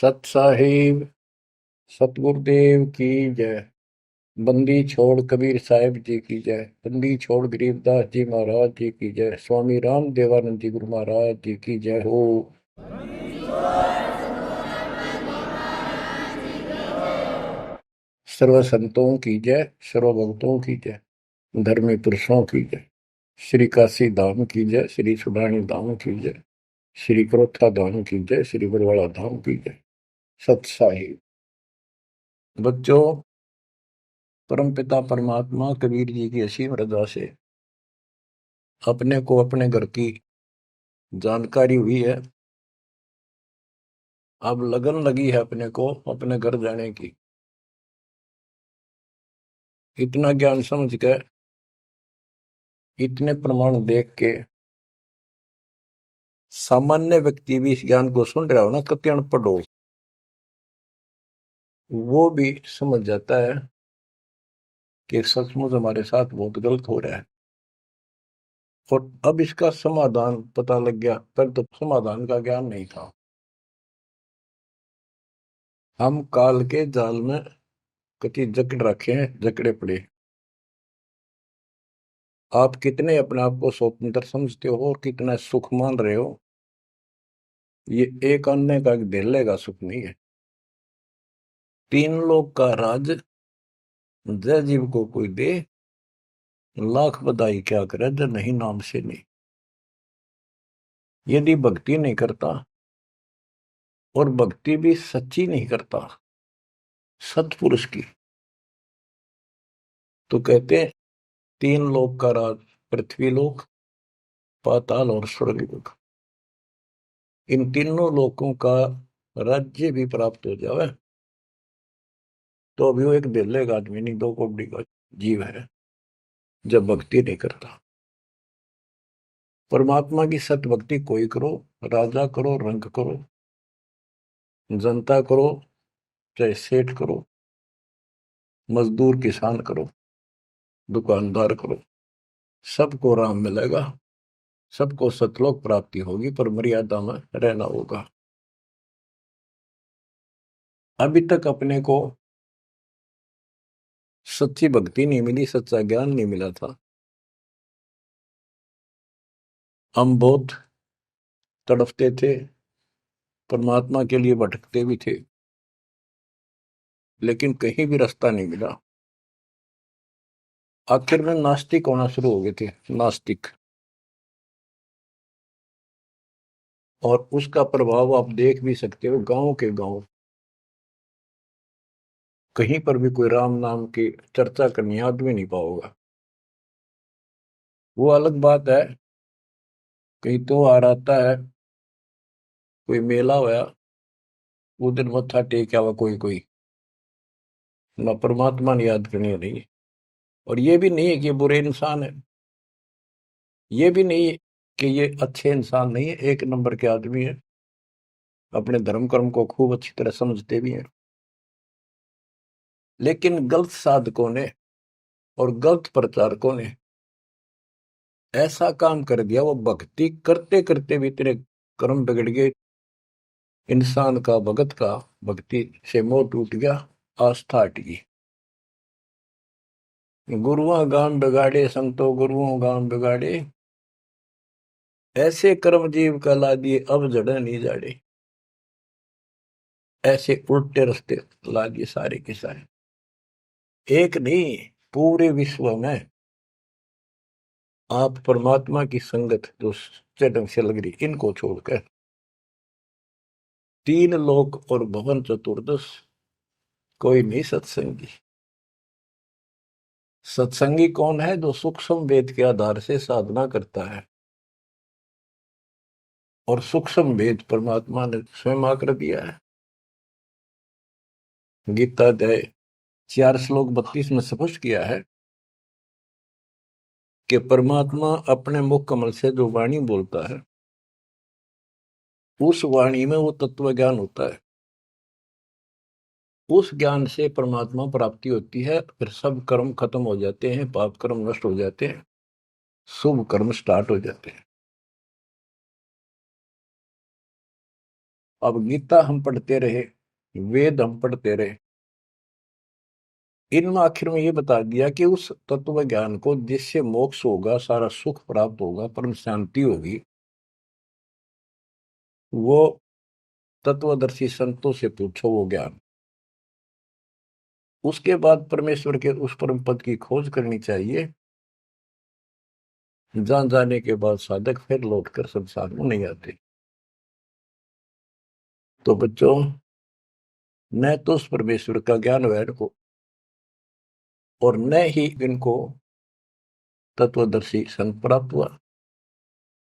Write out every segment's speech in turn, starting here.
सत साहिब सतगुरुदेव की जय। बंदी छोड़ कबीर साहिब जी की जय। बंदी छोड़ गरीबदास जी महाराज जी की जय। स्वामी राम देवानंद जी गुरु महाराज जी की जय हो। सर्व संतों की जय, सर्व भक्तों की जय, धर्मी पुरुषों की जय। श्री काशी धाम की जय, श्री सुडानी धाम की जय, श्री क्रोथा धाम की जय, श्री बरवाड़ा धाम की जय। सत साहिब बच्चों, परमपिता परमात्मा कबीर जी की असीम रजा से अपने को अपने घर की जानकारी हुई है। अब लगन लगी है अपने को अपने घर जाने की। इतना ज्ञान समझ के, इतने प्रमाण देख के सामान्य व्यक्ति भी इस ज्ञान को सुन रहा हो ना, कति अनपढ़ हो, वो भी समझ जाता है कि सचमुच हमारे साथ बहुत गलत हो रहा है। और अब इसका समाधान पता लग गया, पर तो समाधान का ज्ञान नहीं था। हम काल के जाल में कति जकड़ रखे हैं, जकड़े पड़े। आप कितने अपने आप को स्वतंत्र समझते हो और कितना सुख मान रहे हो, ये एक अन्य का धेले का सुख नहीं है। तीन लोग का राज जय जीव को कोई दे, लाख बधाई क्या करे जो नहीं नाम से नहीं। यदि भक्ति नहीं करता, और भक्ति भी सच्ची नहीं करता सत्पुरुष की, तो कहते हैं तीन लोक का राज, पृथ्वी लोक, पाताल और स्वर्ग लोक, इन तीनों लोकों का राज्य भी प्राप्त हो जाए तो अभी वो एक दिल्ले का आदमी नहीं, 2 कौड़ी का जीव है जब भक्ति नहीं करता। परमात्मा की सत भक्ति कोई करो, राजा करो, रंग करो, जनता करो, चाहे सेठ करो, मजदूर किसान करो, दुकानदार करो, सबको राम मिलेगा, सबको सतलोक प्राप्ति होगी, पर मर्यादा में रहना होगा। अभी तक अपने को सच्ची भक्ति नहीं मिली, सच्चा ज्ञान नहीं मिला था। हम बहुत तड़फते थे, परमात्मा के लिए भटकते भी थे, लेकिन कहीं भी रास्ता नहीं मिला। आखिर में नास्तिक होना शुरू हो गए थे, नास्तिक। और उसका प्रभाव आप देख भी सकते हो, गांव के गांव कहीं पर भी कोई राम नाम की चर्चा करनी आदमी नहीं पाओगा। वो अलग बात है, कहीं तो आ आता है, कोई मेला होया, वो दिन मत्था टेक आवा कोई कोई, ना परमात्मा ने याद करनी नहीं। और ये भी नहीं है कि ये बुरे इंसान है, ये भी नहीं है कि ये अच्छे इंसान नहीं है, एक नंबर के आदमी है, अपने धर्म कर्म को खूब अच्छी तरह समझते भी हैं। लेकिन गलत साधकों ने और गलत प्रचारकों ने ऐसा काम कर दिया, वो भक्ति करते करते भी तेरे कर्म बिगड़ गए। इंसान का भगत का भक्ति से मोह टूट गया, आस्था हट गई। गुरुआ गान बिगाड़े संतो गुरुओं गान बिगाड़े, ऐसे कर्म जीव का ला दिए अब जड़े नहीं जाड़े। ऐसे उल्टे रास्ते ला दिए सारे के सारे। एक नहीं, पूरे विश्व में आप परमात्मा की संगत जो सच्चे ढंग से लग रही, इनको छोड़कर तीन लोक और भवन चतुर्दश कोई नहीं सत्संगी। सत्संगी कौन है? जो सूक्ष्म वेद के आधार से साधना करता है, और सूक्ष्म वेद परमात्मा ने स्वयं आकर दिया है। गीता अध्याय 4 श्लोक 32 में स्पष्ट किया है कि परमात्मा अपने मुख कमल से जो वाणी बोलता है, उस वाणी में वो तत्व ज्ञान होता है। उस ज्ञान से परमात्मा प्राप्ति होती है, फिर सब कर्म खत्म हो जाते हैं, पाप कर्म नष्ट हो जाते हैं, शुभ कर्म स्टार्ट हो जाते हैं। अब गीता हम पढ़ते रहे, वेद हम पढ़ते रहे, इनमें आखिर में ये बता दिया कि उस तत्व ज्ञान को जिससे मोक्ष होगा, सारा सुख प्राप्त होगा, परम शांति होगी, वो तत्वदर्शी संतों से पूछो वो ज्ञान। उसके बाद परमेश्वर के उस परम पद की खोज करनी चाहिए, जहां जाने के बाद साधक फिर लौटकर संसार में नहीं आते। तो बच्चों, न तो उस परमेश्वर का ज्ञान वैर को, और न ही इनको तत्वदर्शी संत प्राप्त हुआ।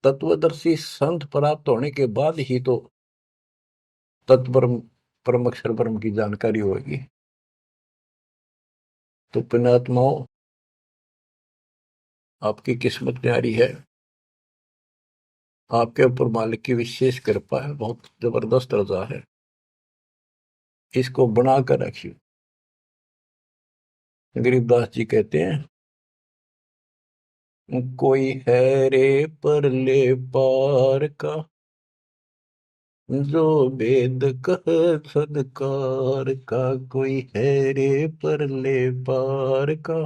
तत्वदर्शी संत प्राप्त होने के बाद ही तो तत्परम परम अक्षर ब्रह्म की जानकारी होगी। तो पुण्यात्माओं, आपकी किस्मत न्यारी है, आपके ऊपर मालिक की विशेष कृपा है, बहुत जबरदस्त रजा है, इसको बनाकर रखिए। गरीबदास जी कहते हैं, कोई है रे परले पार का, जो वेद कह सदकार का, कोई है रे परले पार का,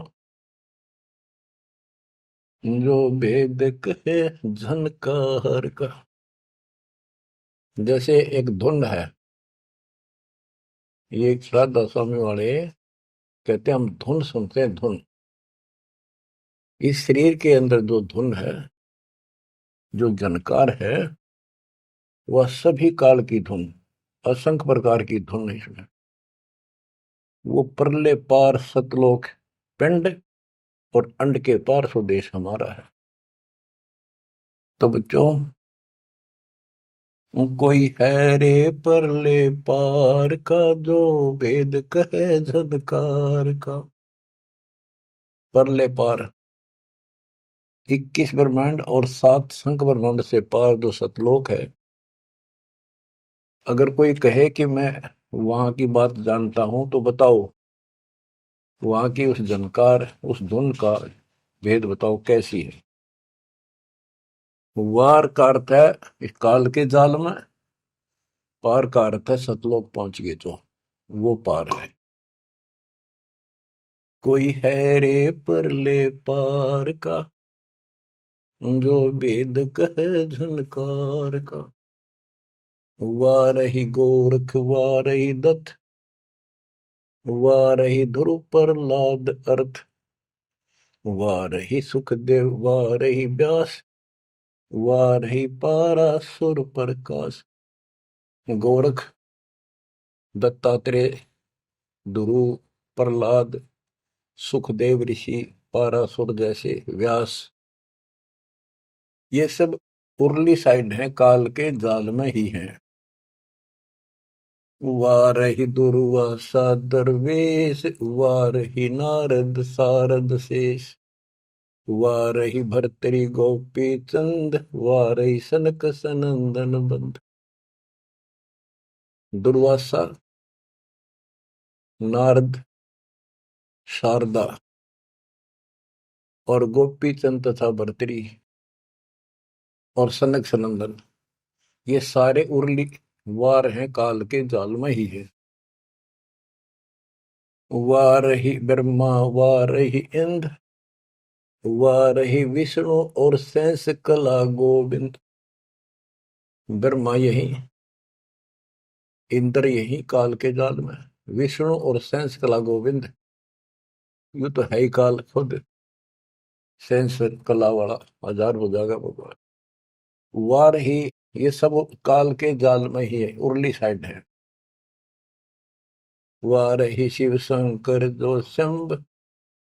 जो वेद कहे झनकार का। जैसे एक धुन है, ये एक श्राद्धा स्वामी वाले कहते हैं, हम धुन सुनते हैं, धुन। इस शरीर के अंदर जो धुन है, जो झनकार है, वह सभी काल की धुन, असंख्य प्रकार की धुन है इसमें। वो परले पार सतलोक पिंड और अंड के पार स्वदेश हमारा है। तो बच्चों, कोई है रे परले पार का, जो वेद कहे झनकार का। परले पार 21 ब्रह्मांड और 7 संख ब्रह्मांड से पार जो सतलोक है, अगर कोई कहे कि मैं वहां की बात जानता हूं, तो बताओ वहां की उस जनकार, उस धुन का भेद बताओ कैसी है। वार का अर्थ है इस काल के जाल में, पार का अर्थ है सतलोक पहुंच गए जो, वो पार है। कोई है रे परले पार का, जो वेद कहे झनकार का। वारही गोरख वारही दत्त, वारही ध्रुव प्रहलाद अर्थ, वारही सुखदेव वारही व्यास, वारही पारासुर प्रकाश। गोरख, दत्तात्रेय, ध्रुव, प्रहलाद, सुखदेव ऋषि, पारासुर जैसे, व्यास, ये सब उर्ली साइड है, काल के जाल में ही है। वारही दुर्वासा दरवेश, वारही नारद सारद शेष, वारही भर्तरी गोपी चंद, वारही सनक सनंदन बंद। दुर्वासा, नारद, शारदा और गोपी चंद तथा भर्तरी और सनक सनंदन, ये सारे उर्ली वार हैं, काल के जाल में ही है। वारही ब्रह्मा वारही इंद्र, वारही विष्णु और शेष कला गोविंद। ब्रह्मा यही, इंद्र यही काल के जाल में, विष्णु और शेष कला गोविंद, यू तो है ही काल खुद, शेष कला वाला हजार हो जाएगा भगवान। वार ही, ये सब काल के जाल में ही है, उर्ली साइड है। वार ही शिव शंकर जो शंभ,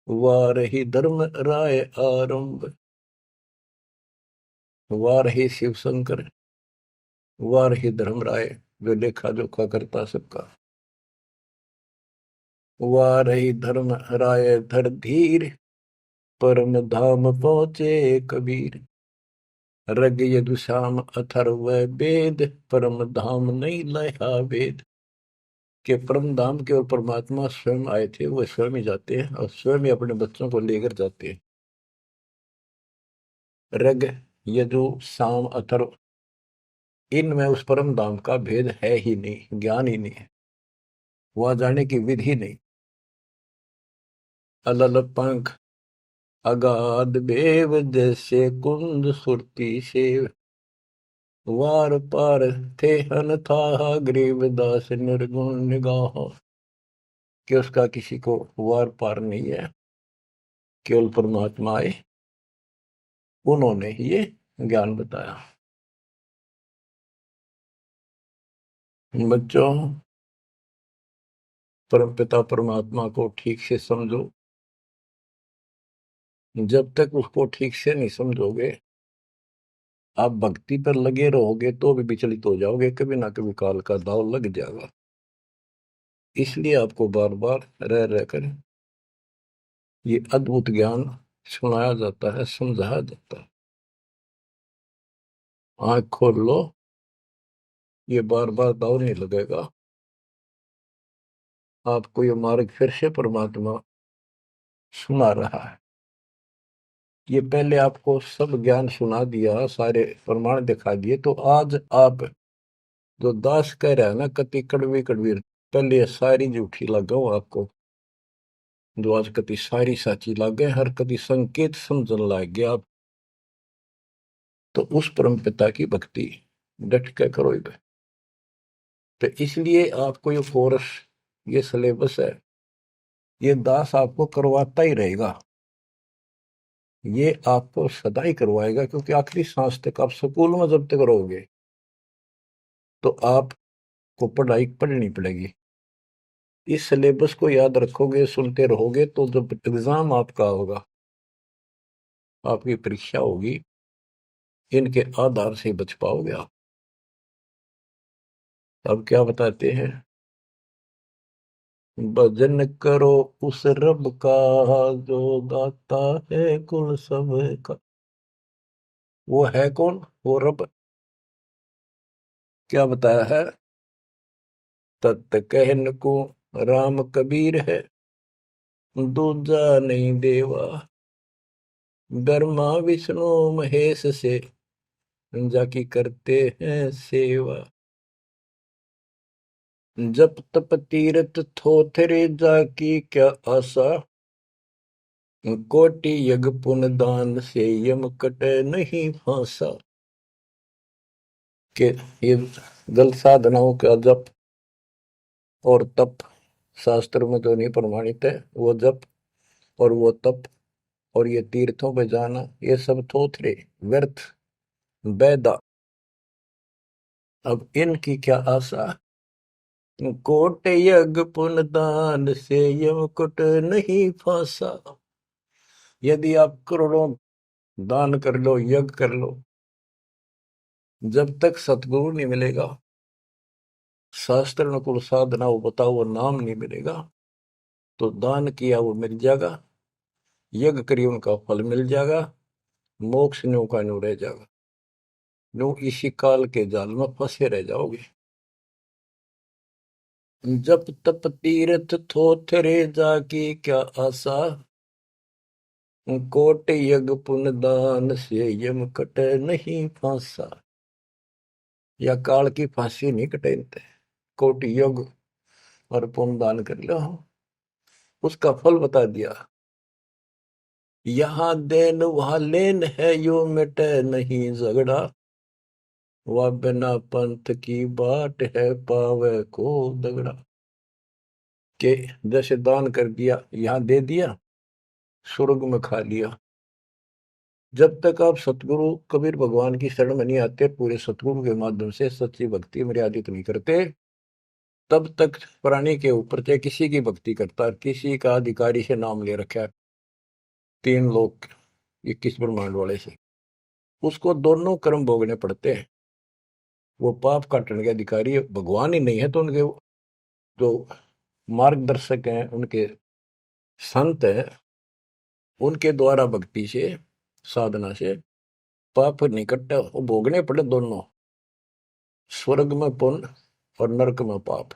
वार ही धर्म राय आरंभ। वार ही शिव शंकर, वार ही धर्म राय, जो लेखा जोखा करता सबका। वार ही धर्म राय धर धीर, परम धाम पहुंचे कबीर। रग यदुश्याम अथर्व वेद, परम धाम नहीं लया वेद। के परम धाम के और परमात्मा स्वयं आए थे, वो स्वयं ही जाते हैं और स्वयं ही अपने बच्चों को लेकर जाते हैं। रग, यजु, साम, अथर्व, इनमें उस परम धाम का भेद है ही नहीं, ज्ञान ही नहीं है, वहां जाने की विधि नहीं। अलल पंख अगाध बेव जैसे कुंद सुरती से, वार पार थे हन था गरीबदास निर्गुण निगाह। कि उसका किसी को वार पार नहीं है, केवल परमात्मा आए, उन्होंने ही ये ज्ञान बताया। बच्चों, परमपिता परमात्मा को ठीक से समझो। जब तक उसको ठीक से नहीं समझोगे, आप भक्ति पर लगे रहोगे तो भी विचलित हो जाओगे, कभी ना कभी काल का दाव लग जाएगा। इसलिए आपको बार बार रह रहकर ये अद्भुत ज्ञान सुनाया जाता है, समझाया जाता है। आंख खोल लो, ये बार बार दाव नहीं लगेगा। आपको ये मार्ग फिर से परमात्मा सुना रहा है। ये पहले आपको सब ज्ञान सुना दिया, सारे प्रमाण दिखा दिए, तो आज आप जो दास कह रहा है ना, कति कड़वी कड़वी, पहले ये सारी झूठी लगाओ आपको, जो आज कति सारी साची लागे, हर कति संकेत समझन लग गया आप। तो उस परम पिता की भक्ति डट के करो। तो इसलिए आपको ये कोर्स, ये सिलेबस है, ये दास आपको करवाता ही रहेगा, ये आपको सदा ही करवाएगा, क्योंकि आखिरी सांस तक आप स्कूल में जब तक रहोगे तो आपको पढ़ाई पढ़नी पड़ेगी। इस सिलेबस को याद रखोगे, सुनते रहोगे, तो जब एग्जाम आपका होगा, आपकी परीक्षा होगी, इनके आधार से बच पाओगे आप। अब क्या बताते हैं, भजन करो उस रब का जो दाता है कुल सब का। वो है कौन? वो रब। क्या बताया है? तत् कहन को राम कबीर है, दूजा नहीं देवा, ब्रह्मा विष्णु महेश से जाकी करते हैं सेवा। जप तप तीरथ थोथरे जाकी क्या आशा, कोटि यज्ञ पुण्य दान से यम कटे नहीं फांसा। के ये जल साधनाओं का जप और तप शास्त्र में तो नहीं प्रमाणित है। वो जप और वो तप और ये तीर्थों पे जाना, ये सब थोथरे व्यर्थ बैदा। अब इनकी क्या आशा? कोट यज्ञ पुण्य दान से यम कुट नहीं फांसा। यदि आप करोड़ों दान कर लो, यज्ञ कर लो, जब तक सतगुरु नहीं मिलेगा, शास्त्र अनुकूल साधना वो बताओ वो नाम नहीं मिलेगा, तो दान किया वो मिल जाएगा, यज्ञ करिए उनका फल मिल जाएगा, मोक्ष न्यू का न्यू रह जाएगा, न्यू इसी काल के जाल में फंसे रह जाओगे। जप तप तीर्थ थोथरे जाकी क्या आशा, कोट यज्ञ पुण्य दान से यम कटे नहीं फांसा। या काल की फांसी नहीं कटेनते, कोटि यज्ञ और पुण्य दान कर लो, उसका फल बता दिया। यहाँ देन वहां लेन है, यो मिटे नहीं झगड़ा, वह बिना पंथ की बाट है पावे को दगड़ा। के जैसे दान कर दिया, यहाँ दे दिया, स्वर्ग में खा लिया। जब तक आप सतगुरु कबीर भगवान की शरण में नहीं आते, पूरे सतगुरु के माध्यम से सच्ची भक्ति मर्यादित नहीं करते, तब तक प्राणी के ऊपर चाहे किसी की भक्ति करता, किसी का अधिकारी से नाम ले रखा है, 3 लोग 21 ब्रह्मांड वाले से, उसको दोनों कर्म भोगने पड़ते हैं। वो पाप काटने के अधिकारी भगवान ही नहीं है, तो उनके जो मार्गदर्शक हैं, उनके संत हैं, उनके द्वारा भक्ति से, साधना से पाप नहीं कटता, वो भोगने पड़े दोनों, स्वर्ग में पुण्य और नरक में पाप।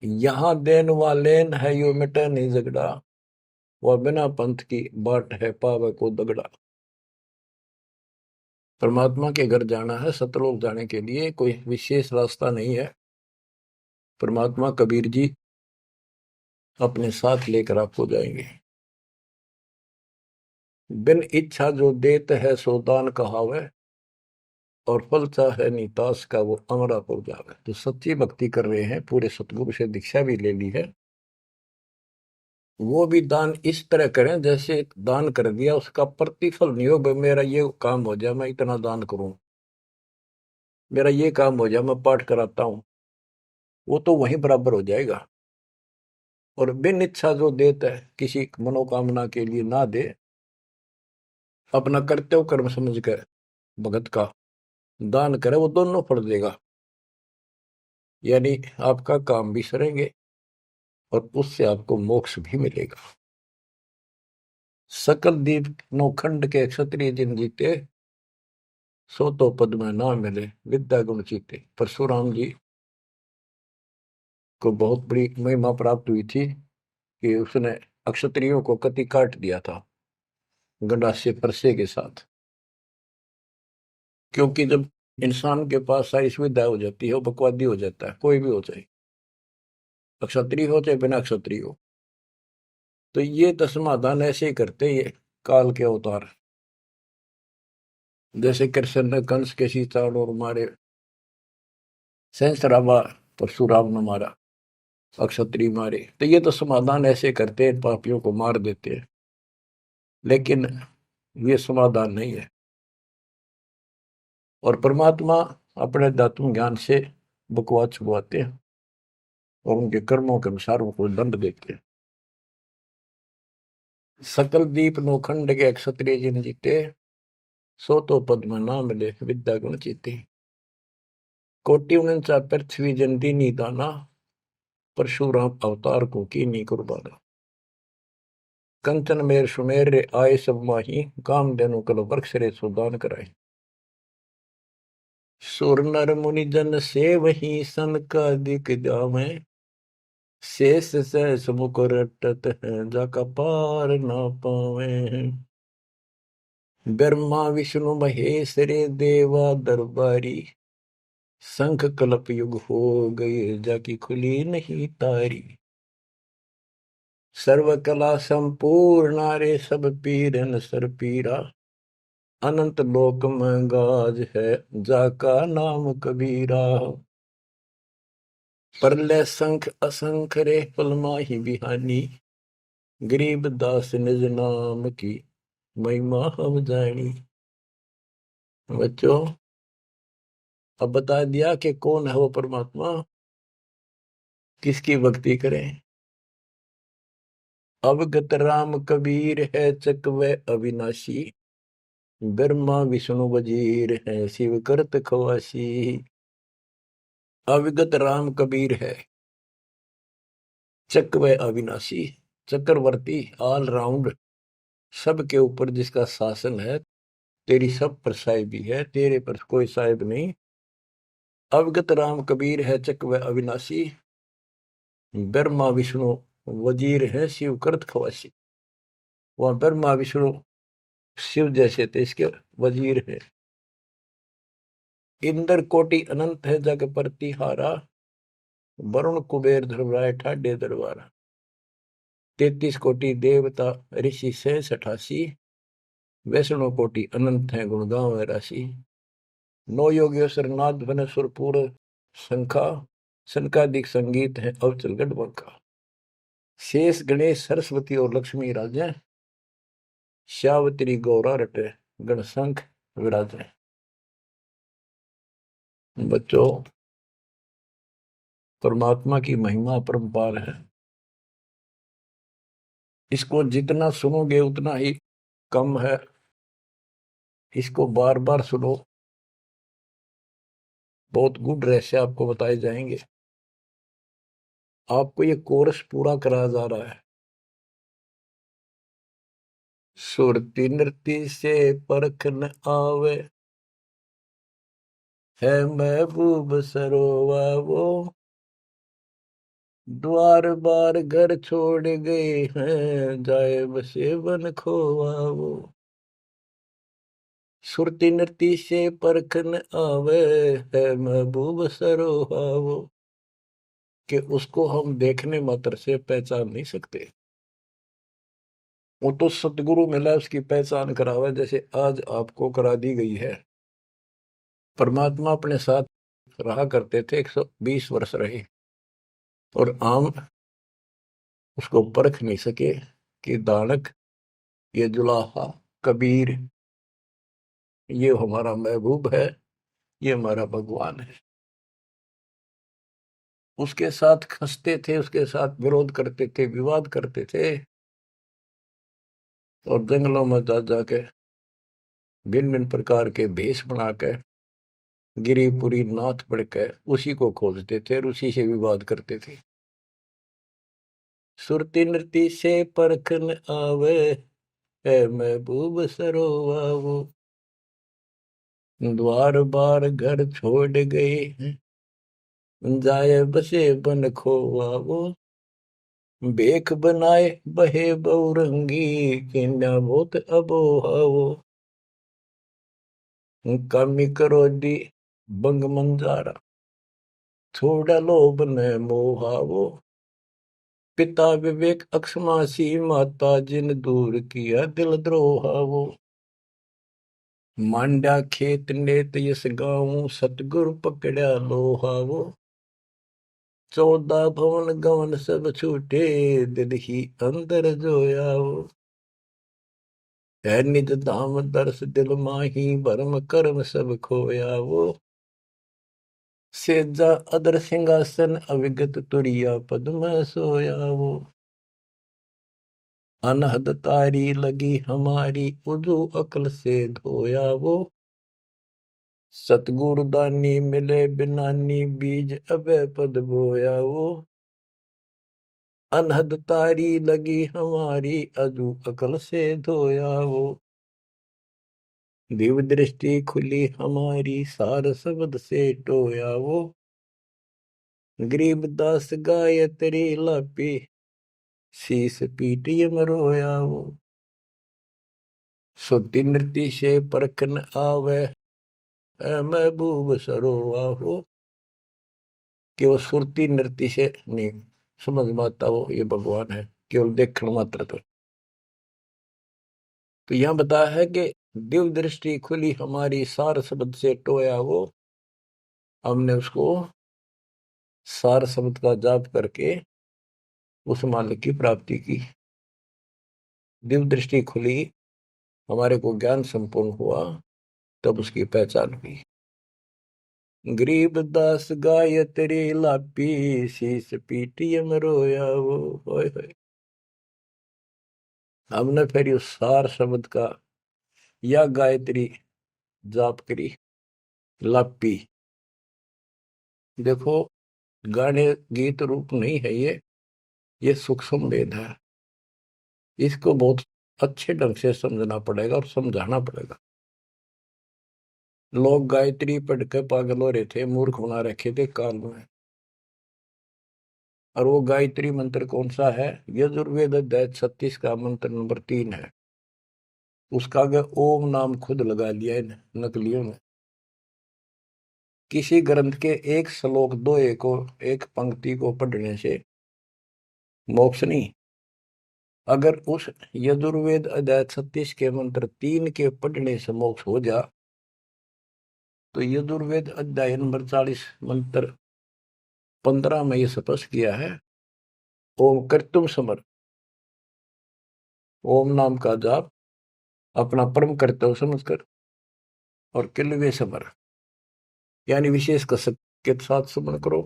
यहाँ देन वालेन है, यो मिटे नहीं झगड़ा, वह बिना पंथ की बाट है पावे को दगड़ा। परमात्मा के घर जाना है, सतलोक जाने के लिए कोई विशेष रास्ता नहीं है। परमात्मा कबीर जी अपने साथ लेकर आपको जाएंगे। बिन इच्छा जो देत है सो दान कहावे, और फल चाहे नितास का वो अमरापुर जावे। जो सच्ची भक्ति कर रहे हैं, पूरे सतगुरु से दीक्षा भी ले ली है, वो भी दान इस तरह करें जैसे दान कर दिया उसका प्रतिफल नहीं हो। भाई मेरा ये काम हो जाए मैं इतना दान करूं, मेरा ये काम हो जाए मैं पाठ कराता हूं, वो तो वहीं बराबर हो जाएगा। और बिन इच्छा जो देता है, किसी मनोकामना के लिए ना दे, अपना कर्तव्य कर्म समझ कर भगत का दान करे, वो दोनों फल देगा। यानी आपका काम भी सरेंगे और उससे आपको मोक्ष भी मिलेगा। सकल दीप नौखंड के क्षत्रिय जिन जीते, सो तो पद में ना मिले विद्या गुण जीते। परशुराम जी को बहुत बड़ी महिमा प्राप्त हुई थी कि उसने अक्षत्रियों को कति काट दिया था गंडासे परसे के साथ। क्योंकि जब इंसान के पास सारी सुविधा हो जाती है, वो बकवादी हो जाता है, कोई भी हो जाए, अक्षत्रिय हो चाहे बिना अक्षत्रिय हो। तो ये तो समाधान ऐसे ही करते ये काल के अवतार। जैसे कृष्ण ने कंस के सीतान और मारे, सहस्रावा परशुराम ने मारा, अक्षत्रिय मारे, तो ये तो समाधान ऐसे करते हैं, पापियों को मार देते हैं। लेकिन ये समाधान नहीं है। और परमात्मा अपने दातुन ज्ञान से बकवाद छुपवाते हैं और उनके कर्मों के अनुसार उनको दंड देते हैं। सकल दीप नौखंड के क्षत्रिय जिन जीते, सो तो पद में ना मिले विद्या गुण जीते। कोटि उनचा पृथ्वी जंती नी दाना, परशुराम अवतार को की नी कुर्बाना। कंचन मेर सुमेर रे आए सब माही, काम देनु कल वृक्ष रे सुदान कराई। सुर नर मुनि जन से वही सन का दिख जावे, शेष सहस मुख रटत है जाका पार ना पावे। ब्रह्मा विष्णु महेश रे देवा दरबारी, शंख कलप युग हो गए जाकी खुली नहीं तारी। सर्व कला संपूर्ण रे सब पीरन सर पीरा, अनंत लोक में गाज है जाका नाम कबीरा। परले संख असंख रे पल माही बिहानी, गरीब दास निज नाम की महिमा हम जानी। बच्चों, अब बता दिया कि कौन है वो परमात्मा, किसकी भक्ति करें। अवगत राम कबीर है चकवे अविनाशी, ब्रह्मा विष्णु वजीर है शिव करत खवासी। अविगत राम कबीर है, चकवे अविनाशी, चक्रवर्ती, ऑल राउंड, सबके ऊपर जिसका शासन है, तेरी सब पर साहिबी है, तेरे पर कोई साहिब नहीं। अवगत राम कबीर है चकवे अविनाशी, ब्रह्मा विष्णु वजीर है शिव करत खवासी। वहां ब्रह्मा विष्णु शिव जैसे थे, इसके वजीर है। इंद्र कोटि अनंत है जग प्रतिहारा, वरुण कुबेर धर्मराय ठाडे दरबारा। 33 कोटि देवता ऋषि से 88, वैष्णव कोटि अनंत है गुण गाँव राशि। नौ योगेश्वर नाद बन सुरपुर शंखा, शंकादिक संगीत है अवचल गढ़बंका। शेष गणेश सरस्वती और लक्ष्मी राजे, श्यावत्री गौरा रटे गणशंख विराजे। बच्चों, परमात्मा की महिमा अपरंपार है। इसको जितना सुनोगे उतना ही कम है। इसको बार बार सुनो, बहुत गुड रहस्य आपको बताए जाएंगे। आपको ये कोर्स पूरा कराया जा रहा है। सुरती नृत्य से परख न आवे, है महबूब सरोवा वो, द्वार बार घर छोड़ गए हैं, जाए बसे बन खोवा वो। सुरती नृत्य से परखन आवे है महबूब सरोहावो, कि उसको हम देखने मात्र से पहचान नहीं सकते। वो तो सतगुरु मिला उसकी पहचान करावे, जैसे आज आपको करा दी गई है। परमात्मा अपने साथ रहा करते थे, 120 वर्ष रहे, और आम उसको परख नहीं सके कि दानक, ये जुलाहा, कबीर, ये हमारा महबूब है, ये हमारा भगवान है। उसके साथ खसते थे, उसके साथ विरोध करते थे, विवाद करते थे, और जंगलों में जा जाके भिन्न भिन्न प्रकार के भेष बनाकर गिरिपुरी नाथ पढ़कर उसी को खोजते थे और उसी से विवाद करते थे। सुरती नृत्य से परखन आवे है महबूब सरोवावो, द्वार बार घर छोड़ गए जाए बसे बन खोवावो, बेख बनाए बहे बहुरंगी किन्या बहुत अबोहावो, कामी करो दी बंग मंजारा छोड़ा लोभ न मोहावो, पिता विवेक अक्षमासी माता जिन दूर किया दिल द्रोहावो, मांडा खेत नेत यस गाऊं सतगुरु पकड़ा लोहावो, 14 भवन गवन सब छूटे दिल ही अंदर जोयावो, है निज धाम दर्श दिल माही भरम कर्म सब खोयावो, सेजा अदर सिंहासन अविगत तुरिया पद में सोयावो, अनहद तारी लगी हमारी उजू अकल से धोयावो, सतगुरु दानी मिले बिनानी बीज अबे पद बोयावो, अनहद तारी लगी हमारी अजू अकल से धोयावो, दिव्य दृष्टि खुली हमारी सार शब्द से टोयावो, गरीबदास गायत्री लापी शीस पीटियम रोयावो, सुरती नृत्य से परखन आवे है महबूब सरोवाहो, कि वो सुरती नृत्य से नहीं समझ में आता वो ये भगवान है, केवल देखने मात्र। तो यह बताया है कि दिव्य दृष्टि खुली हमारी सार शब्द से टोया वो, हमने उसको सार शब्द का जाप करके उस मालिक की प्राप्ति की। दिव्य दृष्टि खुली, हमारे को ज्ञान संपूर्ण हुआ, तब उसकी पहचान हुई। गरीब दास गायत्री लापी शीस पीटियम रोया वो, होय होय। हमने फिर उस सार शब्द का या गायत्री जाप करी, लापी। देखो, गाने गीत रूप नहीं है ये सूक्ष्म वेद है, इसको बहुत अच्छे ढंग से समझना पड़ेगा और समझाना पड़ेगा। लोग गायत्री पढ़ के पागल हो रहे थे, मूर्ख बना रखे थे काल में। और वो गायत्री मंत्र कौन सा है? यजुर्वेद अध्याय 36 का मंत्र नंबर 3 है। उसका आगे ओम नाम खुद लगा लिया इन नकलियों ने। किसी ग्रंथ के एक श्लोक दो एक पंक्ति को पढ़ने से मोक्ष नहीं। अगर उस यजुर्वेद अध्याय 36 के मंत्र 3 के पढ़ने से मोक्ष हो जा, तो यजुर्वेद अध्याय नंबर 40 मंत्र 15 में यह स्पष्ट किया है, ओम कर्तुम समर, ओम नाम का जाप अपना परम कर्तव्य समझकर और किलवे समर यानी विशेष कसक के साथ सुमन करो।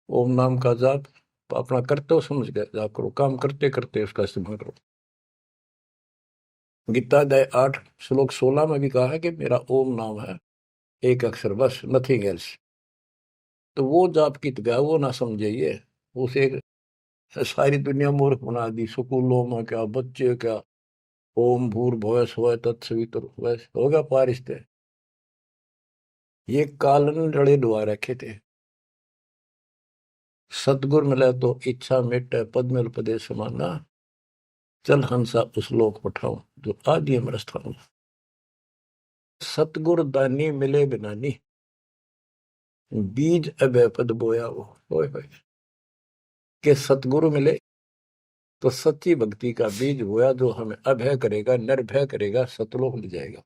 ओम नाम का जाप अपना कर्तव्य समझ कर जाप करो, काम करते करते उसका इस्तेमाल करो। गीता अध्याय 8 श्लोक 16 में भी कहा है कि मेरा ओम नाम है, एक अक्षर बस, नथिंग एल्स। तो वो जाप की गया वो ना समझिए, उसे सारी दुनिया मूर्ख बना दी। स्कूलों में क्या, बच्चे क्या, ओम भूर्भुवः स्वः तत्सवितुर्वरेण्यं होगा पारिस्ते, ये कालन रड़े डुबा रखे थे। सतगुर मिले तो इच्छा मिटे पद्मल पदे समाना, चल हंसा उस लोक पठाऊं जो आदि अमर स्थान। सतगुर दानी मिले बिनानी, बीज अभय पद बोया वो। होय होय। के सतगुरु मिले तो सच्ची भक्ति का बीज बोया, जो हमें अभय करेगा, निर्भय करेगा, सतलोक ले जाएगा।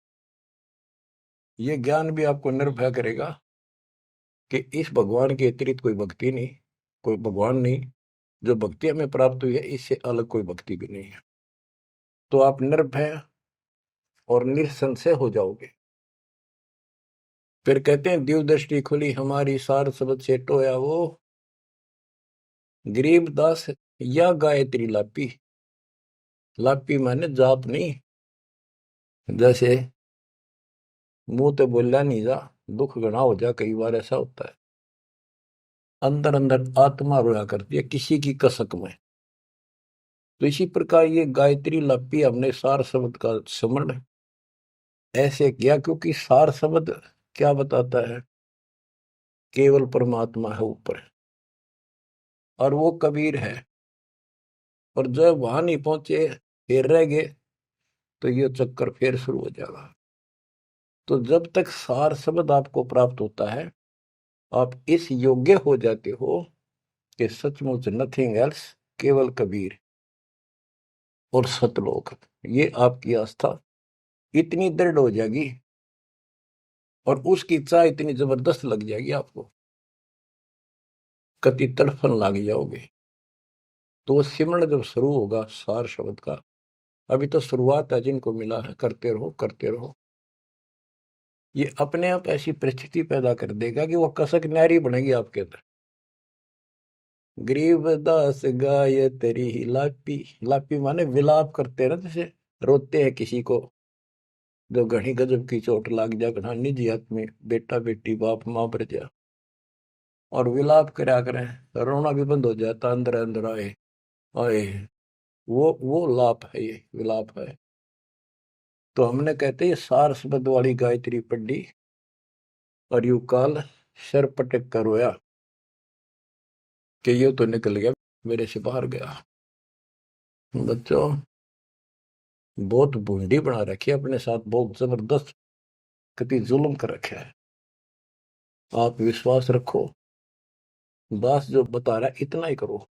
ये ज्ञान भी आपको निर्भय करेगा कि इस भगवान के अतिरिक्त कोई भक्ति नहीं, कोई भगवान नहीं। जो भक्ति हमें प्राप्त हुई है, इससे अलग कोई भक्ति भी नहीं है। तो आप निर्भय और निसंशय हो जाओगे। फिर कहते हैं, दिव्य दृष्टि खुली हमारी, सार शब्द से टोया वो, गरीब दास या गायत्री लापी। लापी माने जाप नहीं, जैसे मुंह तो बोला नहीं जा, दुख गणा हो जा, कई बार ऐसा होता है। अंदर अंदर आत्मा रोया करती है किसी की कसक में। तो इसी प्रकार ये गायत्री लापी हमने सार शब्द का स्मरण ऐसे किया, क्योंकि सार शब्द क्या बताता है? केवल परमात्मा है ऊपर, और वो कबीर है। और जब वहां नहीं पहुंचे, फिर रह गए, तो ये चक्कर फिर शुरू हो जाएगा। तो जब तक सार शब्द आपको प्राप्त होता है, आप इस योग्य हो जाते हो कि सचमुच नथिंग एल्स, केवल कबीर और सतलोक। ये आपकी आस्था इतनी दृढ़ हो जाएगी और उसकी चाह इतनी जबरदस्त लग जाएगी आपको, कति तड़फन लग जाओगे। तो वो सिमरण जब शुरू होगा सार शब्द का, अभी तो शुरुआत है, जिनको मिला है करते रहो करते रहो। ये अपने आप ऐसी परिस्थिति पैदा कर देगा कि वो कसक नारी बनेगी आपके अंदर। गरीबदास गाय तेरी लापी। लापी माने विलाप करते हैं ना, जैसे रोते हैं किसी को जो घनी गजब की चोट लाग जा, घना निजी आदमी, बेटा बेटी बाप माँ पर जा, और विलाप करा करें, रोना भी बंद हो जाता, अंदर अंदर आए आए। वो लाप है, ये विलाप है। तो हमने कहते हैं सार शब्द वाली गायत्री पढ़ी और यू काल सर पटक कर रोया कि ये तो निकल गया, मेरे से बाहर गया। बच्चों, बहुत बूंदी बना रखी है अपने साथ, बहुत जबरदस्त कति जुल्म कर रखा है। आप विश्वास रखो, दास जो बता रहा है इतना ही करो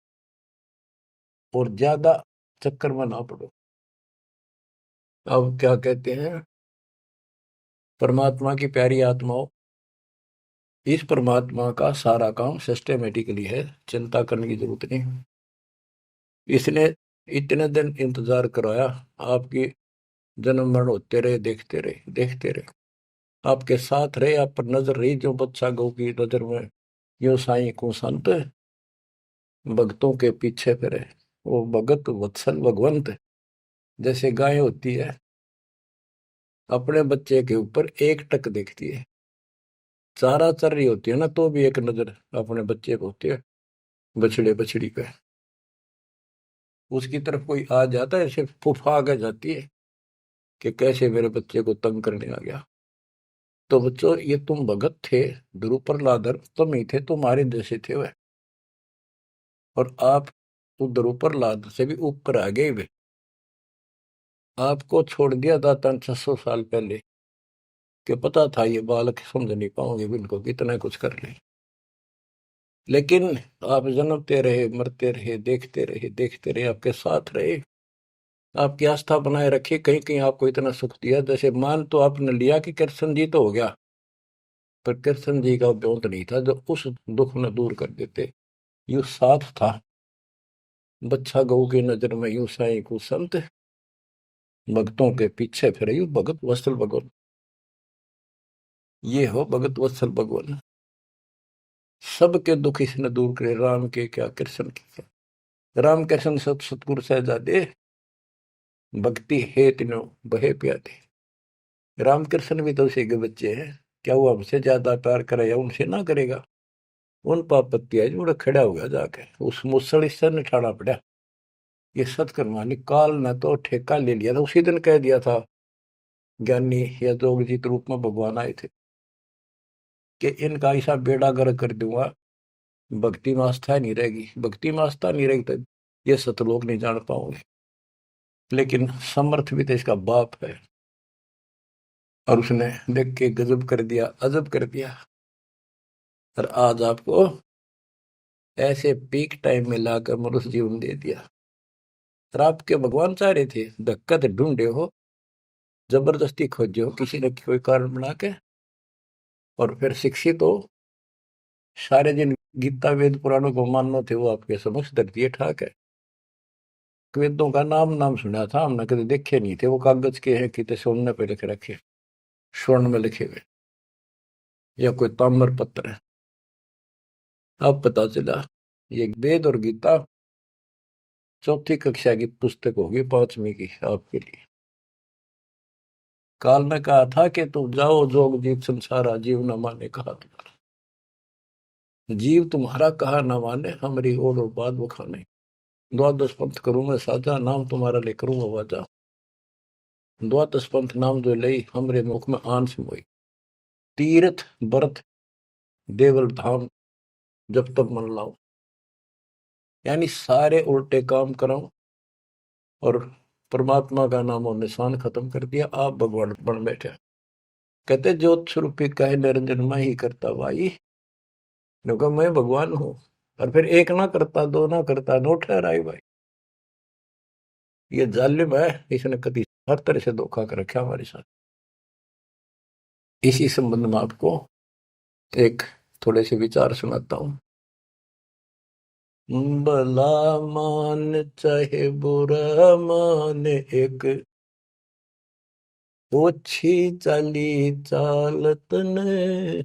और ज्यादा चक्कर में ना पड़ो। अब क्या कहते हैं, परमात्मा की प्यारी आत्माओं, इस परमात्मा का सारा काम सिस्टमेटिकली है, चिंता करने की जरूरत नहीं। इसने इतने दिन इंतजार कराया, आपकी जन्म मरण होते रहे, देखते रहे देखते रहे, आपके साथ रहे, आप पर नजर रही, जो बच्चा गौ की नजर में यो साई को संत भक्तों के पीछे फिरे। वो भगत वत्सल भगवंत, जैसे गाय होती है अपने बच्चे के ऊपर एक टक देखती है, चारा चर रही होती है ना, तो भी एक नजर अपने बच्चे को होती है, बछड़े बछड़ी पे। उसकी तरफ कोई आ जाता है, ऐसे फुफा के जाती है कि कैसे मेरे बच्चे को तंग करने आ गया। तो बच्चों, ये तुम भगत थे, ध्रुव प्रहलादर तुम ही थे, तुम्हारे जैसे थे वह। और आप तो ध्रुव प्रहलाद से भी ऊपर आ गए वे। आपको छोड़ दिया था 600 साल पहले, कि पता था ये बालक समझ नहीं पाओगे, इनको कितना कुछ कर ले। लेकिन आप जन्मते रहे, मरते रहे, देखते रहे, आपके साथ रहे, आपकी आस्था बनाए रखी, कहीं कहीं आपको इतना सुख दिया। जैसे मान तो आपने लिया कि कृष्ण जी तो हो गया, पर कृष्ण जी का ब्योंत नहीं था जो उस दुख न दूर कर देते। यू साथ था, बच्चा गऊ की नजर में यू साई को संत, भक्तों के पीछे फिरे यू भगत वत्सल भगवान। ये हो भगत वत्सल भगवान, सबके दुख इसने दूर करे, राम के क्या कृष्ण के क्या। राम कृष्ण सत सतगुरु सहजादे, भक्ति है तीनों बहे प्यादे। रामकृष्ण भी तो उसी के बच्चे हैं, क्या वो हमसे ज्यादा प्यार करे या उनसे ना करेगा? उन पापत्ती है जो खड़ा हो गया जाके, उस मुसल इससे निठाना पड़ा। ये सतकर्मा काल ने तो ठेका ले लिया था, उसी दिन कह दिया था ज्ञानी या जोगजीत रूप में भगवान आए थे कि इनका ऐसा बेड़ा गर्क कर दूंगा, भक्ति में आस्था नहीं रहेगी, भक्ति में आस्था नहीं रहेगी तो ये सतलोक नहीं जान पाओगे। लेकिन समर्थ भी तो इसका बाप है, और उसने देख के गजब कर दिया, अजब कर दिया। और आज आपको ऐसे पीक टाइम में लाकर मनुष्य जीवन दे दिया। और आपके भगवान चाह रहे थे, धक्का तो ढूंढे हो, जबरदस्ती खोजे हो किसी न कोई कारण बना के, और फिर शिक्षित हो, सारे जिन गीता वेद पुराणों को मानना थे वो आपके समक्ष धर दिए ठाक है। वेदों का नाम नाम सुना था हमने, कभी देखे नहीं थे। वो कागज के हैं, कितने सोने पे लिखे रखे, स्वर्ण में लिखे हुए, या कोई ताम्र पत्र है। अब पता चला ये वेद और गीता चौथी कक्षा की पुस्तक होगी, 5वीं की आपके लिए। काल ने कहा था कि तुम जाओ जोग जीव संसारा, जीव न माने कहा तुम्हारा। जीव तुम्हारा कहा न माने, हमारी ओर और बात बखाने। द्वादश पंथ करूंगा साजा, नाम तुम्हारा ले करूंगा वाजा। द्वादश पंथ नाम जो लई, हमरे मुख में आन सिमोई। तीर्थ व्रत देवल धाम, जब तक मन लाओ। यानी सारे उल्टे काम कराओ और परमात्मा का नाम और निशान खत्म कर दिया, आप भगवान बन बैठे। कहते ज्योत स्वरूपी कहे निरंजन मैं ही करता भाई, क्योंकि मैं भगवान हूं। और फिर एक ना करता, दो ना करता, नो ठहराई भाई। ये जालिम है, इसने कभी हर तरह से धोखा कर रखा हमारे साथ। इसी संबंध में आपको एक थोड़े से विचार सुनाता हूं। भला मान चाहे बुरा मान, एक ओछी चाली चालत ने,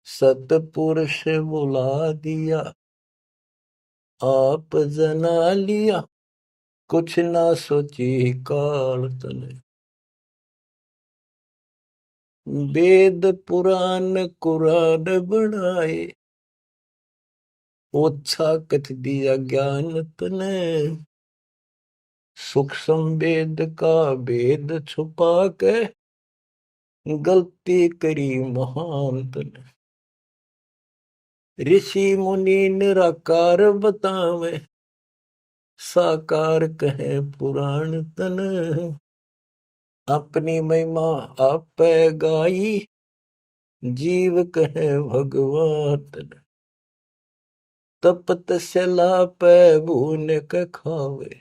सतपुरुष बुला दिया आप जना लिया, कुछ ना सोची काल तने। वेद पुराण कुरान बनाए, ओछा कथ दिया ज्ञान तने। सूक्ष्म वेद का भेद छुपा के, गलती करी महान तने। ऋषि मुनि निराकार बतावे, साकार कहे पुराण तन। अपनी महिमा आप गाई, जीव कहे भगवान तन। तपत सला पे भून के खावे,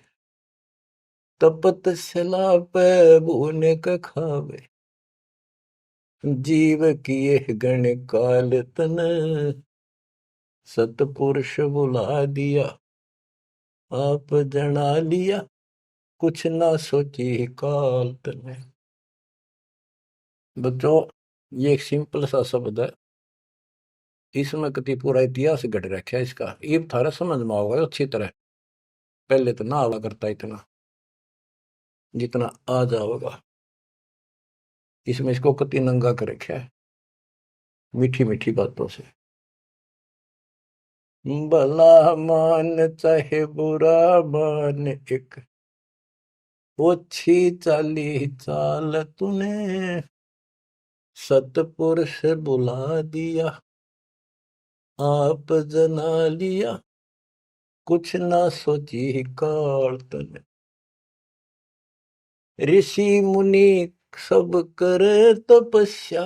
तपत सला पे भून के खावे। जीव किए गण काल तन, सतपुरुष बुला दिया आप जना लिया, कुछ ना सोची काल तने। बच्चों, ये एक सिंपल सा शब्द है, इसमें कति पूरा इतिहास घट रखा है इसका। ये थारा समझ में आओगे अच्छी तरह। पहले तो ना आवा करता इतना जितना आ जाओगा। इसमें इसको कति नंगा कर रखा है मीठी मीठी बातों से। भला मान चाहे बुरा मान, एक ओछी चाली चाल तूने। सतपुरुष बुला दिया आप जना लिया, कुछ ना सोची काल तने। ऋषि मुनि सब करे तपस्या,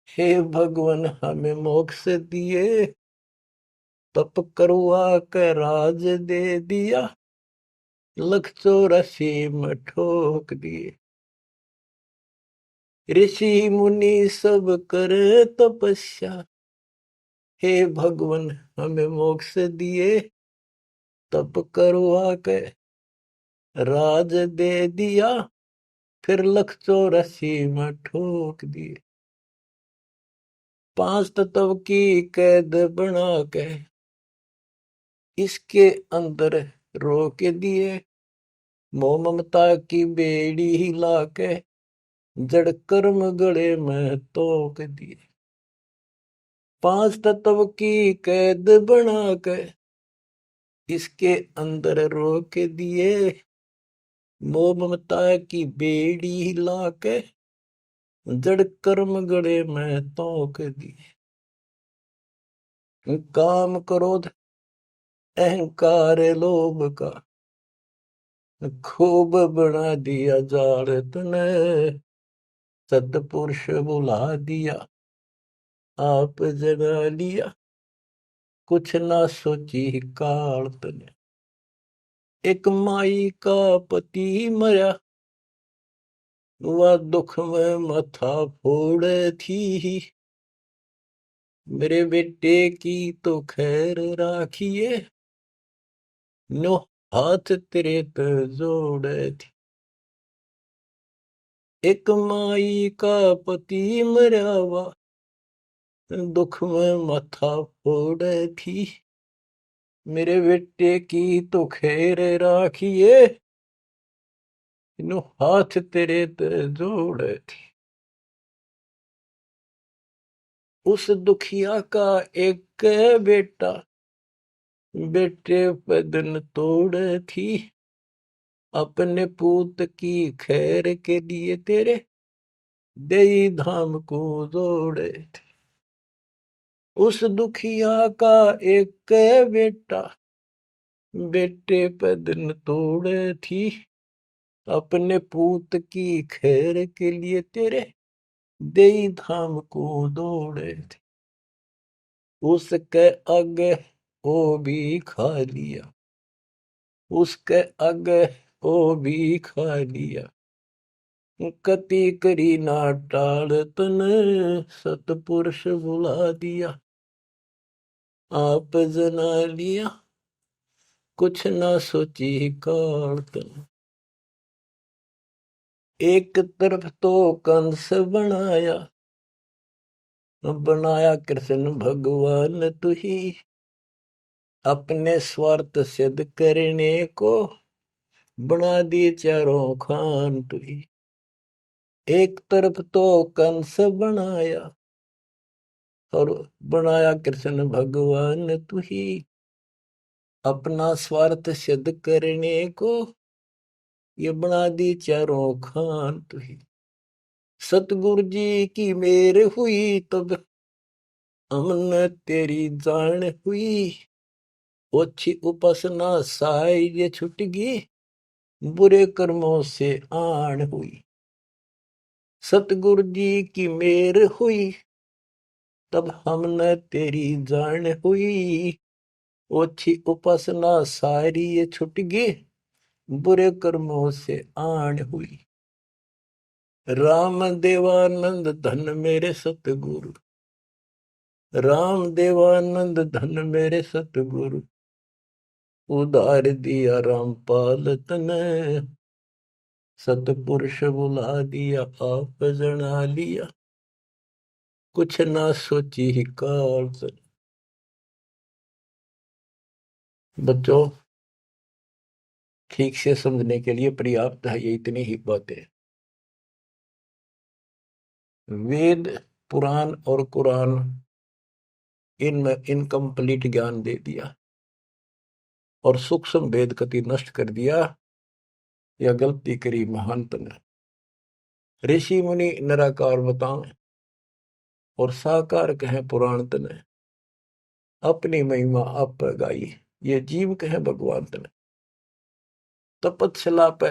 हे भगवान हमें मोक्ष दिए। तप करवा के राज दे दिया, 184 में ठोक दिए। ऋषि मुनि सब करे तपस्या, हे भगवान हमें मोक्ष दिए। तप करवा के राज दे दिया, फिर 184 में ठोक दिए। 5 तत्व की कैद बना के इसके अंदर रोक दिए। मोह ममता की बेड़ी हिला के जड़ कर्म गले में तोक दिए। 5 तत्व की कैद बना के इसके अंदर रोक दिए। मोह ममता की बेड़ी हिला के जड़ कर्म गले में तोक दिए। काम क्रोध अहंकार लोभ का खूब बना दिया जाल तने, सतपुरुष बुला दिया, आप जगा लिया, कुछ ना सोची काल तने। एक माई का पति मरा, वह दुख में माथा फोड़े थी, मेरे बेटे की तो खैर राखिए, नो हाथ तेरे पे जोड़े थी। एक माई का पति मरा, वह दुख में माथा फोड़े थी, मेरे बेटे की तो खैर राखिए, नो हाथ तेरे पे जोड़े थी। उस दुखिया का एक बेटा, बेटे पे दिन तोड़े थी, अपने पूत की खैर के लिए तेरे देई धाम को जोड़े थे। उस दुखिया का एक बेटा, बेटे पे दिन तोड़े थी, अपने पूत की खैर के लिए तेरे देई धाम को दौड़े थे। उसके आगे वो भी खा लिया, उसके आगे वो भी खा लिया, कति करी ना टाल तने, सतपुरुष बुला दिया, आप जना लिया, कुछ ना सोची काल तने। एक तरफ तो कंस बनाया, बनाया कृष्ण भगवान तू ही, अपने स्वार्थ सिद्ध करने को बना दिए चारों खान तू ही। एक तरफ तो कंस बनाया, और बनाया कृष्ण भगवान तू ही, अपना स्वार्थ सिद्ध करने को ये बना दी चारों खान तू ही। सतगुरु जी की मेर हुई तब हमने तेरी जान हुई, ओछी उपासना साई ये छुटगी, बुरे कर्मों से आन हुई। सतगुरु जी की मेर हुई तब हमने तेरी जान हुई, ओछी उपासना सारी ये छुटगी, बुरे कर्मों से आन हुई। राम देवानंद धन मेरे सतगुरु, राम देवानंद धन मेरे सतगुरु, उधार दिया रामपाल तने, सतपुरुष बुला दिया, आप जना लिया, कुछ ना सोची ही काल तने। बच्चों, ठीक से समझने के लिए पर्याप्त है ये इतनी ही बातें। वेद, पुराण और कुरान, इनमें इनकम्प्लीट ज्ञान दे दिया और सूक्ष्म भेद कति नष्ट कर दिया, या गलती करी महंत ने। ऋषि मुनि निराकार बताएं और साकार कहें पुराण तने, अपनी महिमा आप गाई, ये जीव कहे भगवान तने। तपस्या पे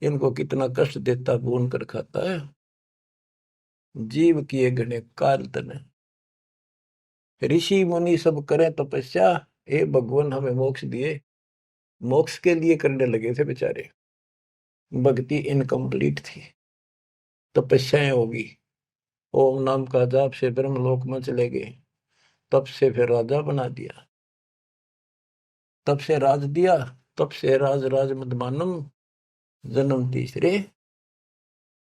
इनको कितना कष्ट देता, भून कर खाता है, जीव किए घने काल तने। ऋषि मुनि सब करें तपस्या, हे भगवान हमें मोक्ष दिए, मोक्ष के लिए करने लगे थे बेचारे, भक्ति इनकम्प्लीट थी, तपस्याएं होगी, ओम नाम का जाप से ब्रह्मलोक में चले गए, तब से फिर राजा बना दिया, तब से राज दिया, तब से राज राज मदमानम, जन्म तीसरे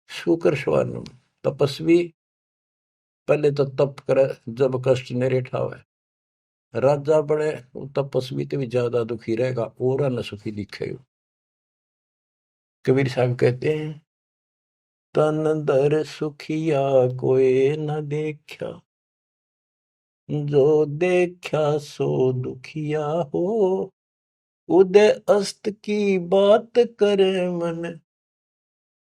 शुकर स्वानम। तपस्वी पहले तो तप करे जब कष्ट निरे ठावे, राजा बड़े तपस्वी तो भी ज्यादा दुखी रहेगा और न सुखी दिखेगा। कबीर साहब कहते हैं, तन दर सुखिया कोई न देखा, जो देखा सो दुखिया हो, उदय अस्त की बात करे मन,